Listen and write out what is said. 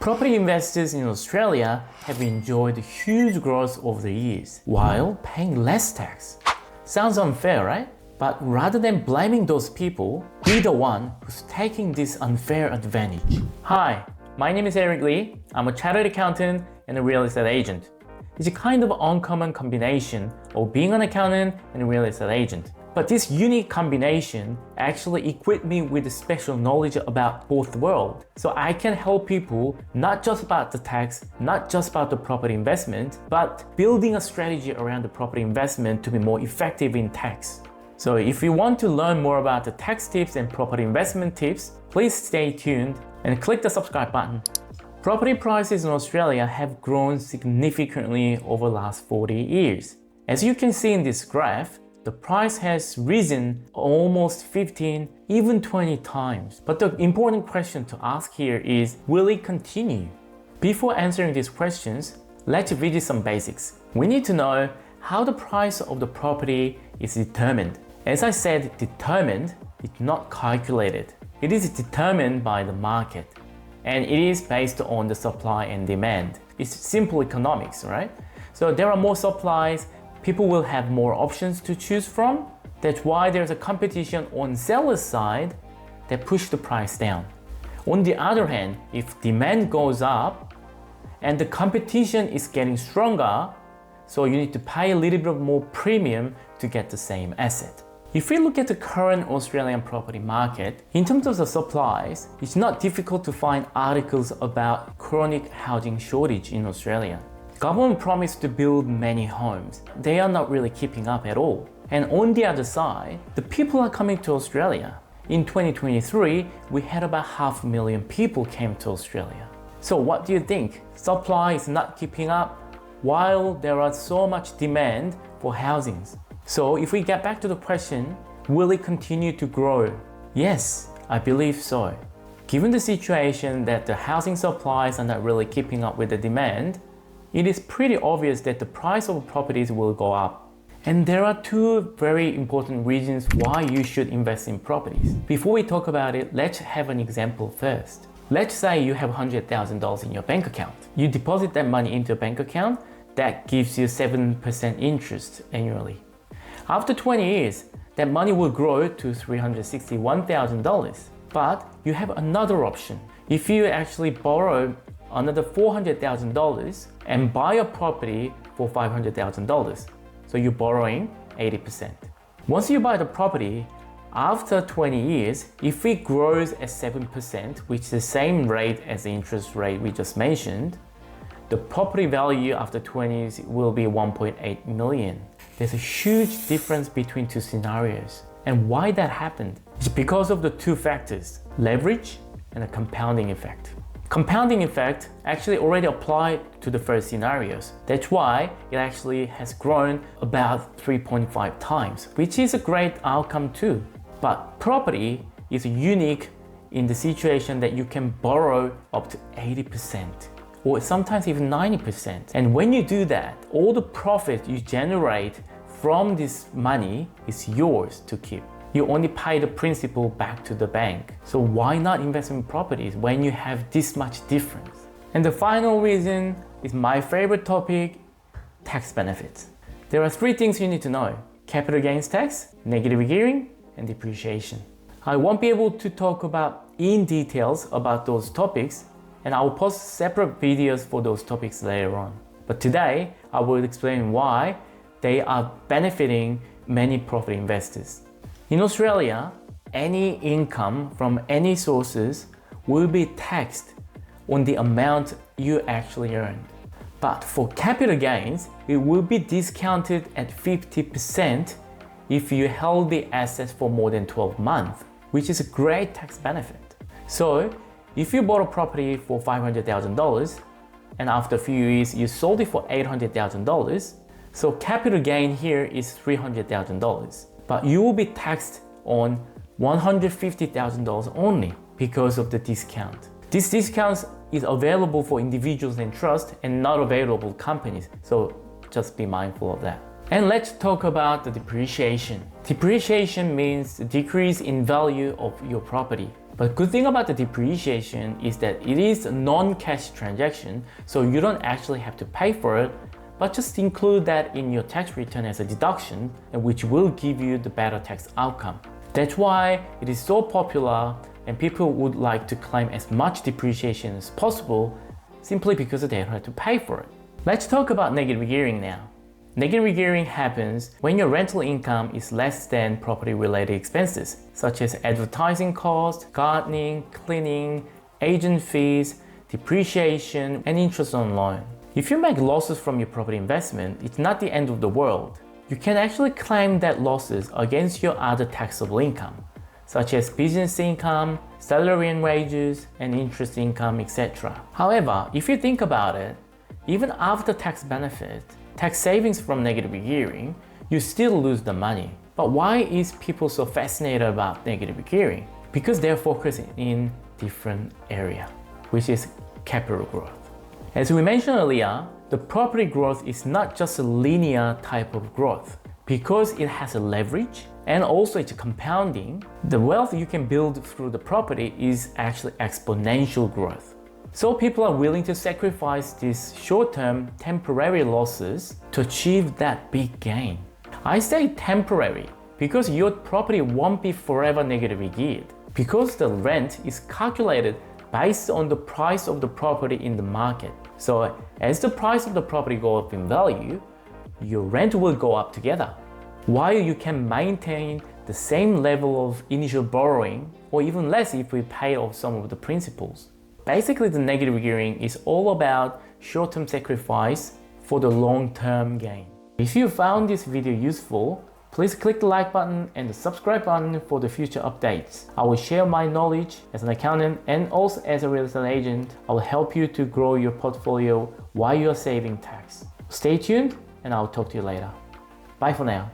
Property investors in Australia have enjoyed huge growth over the years while paying less tax. Sounds unfair, right? But rather than blaming those people, be the one who's taking this unfair advantage. Hi, my name is Eric Lee. I'm a chartered accountant and a real estate agent. It's a kind of uncommon combination of being an accountant and a real estate agent. But this unique combination actually equipped me with a special knowledge about both worlds. So I can help people not just about the tax, not just about the property investment, but building a strategy around the property investment to be more effective in tax. So if you want to learn more about the tax tips and property investment tips, please stay tuned and click the subscribe button. Property prices in Australia have grown significantly over the last 40 years. As you can see in this graph, the price has risen almost 15, even 20 times. But the important question to ask here is, will it continue? Before answering these questions, let's revisit some basics. We need to know how the price of the property is determined. As I said, determined, it's not calculated. It is determined by the market. And it is based on the supply and demand. It's simple economics, right? So there are more supplies, people will have more options to choose from. That's why there's a competition on seller's side that push the price down. On the other hand, if demand goes up and the competition is getting stronger, so you need to pay a little bit more premium to get the same asset. If we look at the current Australian property market, in terms of the supplies, it's not difficult to find articles about chronic housing shortage in Australia. Government promised to build many homes. They are not really keeping up at all. And on the other side, the people are coming to Australia. In 2023, we had about 500,000 people came to Australia. So what do you think? Supply is not keeping up while there are so much demand for housings. So if we get back to the question, will it continue to grow? Yes, I believe so. Given the situation that the housing supplies are not really keeping up with the demand, it is pretty obvious that the price of properties will go up. And there are two very important reasons why you should invest in properties. Before we talk about it, let's have an example first. Let's say you have $100,000 in your bank account. You deposit that money into a bank account that gives you 7% interest annually. After 20 years, that money will grow to $361,000. But you have another option. If you actually borrow another $400,000 and buy a property for $500,000, so you're borrowing 80%. Once you buy the property, after 20 years, if it grows at 7%, which is the same rate as the interest rate we just mentioned, the property value after 20 years will be 1.8 million. There's a huge difference between two scenarios. And why that happened? It's because of the two factors, leverage and a compounding effect. Compounding effect actually already applied to the first scenarios. That's why it actually has grown about 3.5 times, which is a great outcome too. But property is unique in the situation that you can borrow up to 80%. Or sometimes even 90%. And when you do that, all the profit you generate from this money is yours to keep. You only pay the principal back to the bank. So why not invest in properties when you have this much difference? And the final reason is my favorite topic, tax benefits. There are three things you need to know: capital gains tax, negative gearing, and depreciation. I won't be able to talk about in details about those topics, and I will post separate videos for those topics later on. But today, I will explain why they are benefiting many property investors. In Australia, any income from any sources will be taxed on the amount you actually earned. But for capital gains, it will be discounted at 50% if you held the assets for more than 12 months, which is a great tax benefit. So, if you bought a property for $500,000 and after a few years you sold it for $800,000, so capital gain here is $300,000. But you will be taxed on $150,000 only because of the discount. This discount is available for individuals and trusts and not available to companies. So just be mindful of that. And let's talk about the depreciation. Depreciation means the decrease in value of your property. But good thing about the depreciation is that it is a non-cash transaction, so you don't actually have to pay for it, but just include that in your tax return as a deduction, and which will give you the better tax outcome. That's why it is so popular and people would like to claim as much depreciation as possible simply because they don't have to pay for it. Let's talk about negative gearing now. Negative gearing happens when your rental income is less than property-related expenses, such as advertising costs, gardening, cleaning, agent fees, depreciation, and interest on loan. If you make losses from your property investment, it's not the end of the world. You can actually claim that losses against your other taxable income, such as business income, salary and wages, and interest income, etc. However, if you think about it, even after tax benefit, tax savings from negative gearing, you still lose the money. But why is people so fascinated about negative gearing? Because they're focusing in different area, which is capital growth. As we mentioned earlier, the property growth is not just a linear type of growth. Because it has a leverage and also it's compounding, the wealth you can build through the property is actually exponential growth. So people are willing to sacrifice these short-term temporary losses to achieve that big gain. I say temporary because your property won't be forever negatively geared, because the rent is calculated based on the price of the property in the market. So as the price of the property goes up in value, your rent will go up together, while you can maintain the same level of initial borrowing or even less if we pay off some of the principals. Basically, the negative gearing is all about short-term sacrifice for the long-term gain. If you found this video useful, please click the like button and the subscribe button for the future updates. I will share my knowledge as an accountant and also as a real estate agent. I will help you to grow your portfolio while you're saving tax. Stay tuned and I'll talk to you later. Bye for now.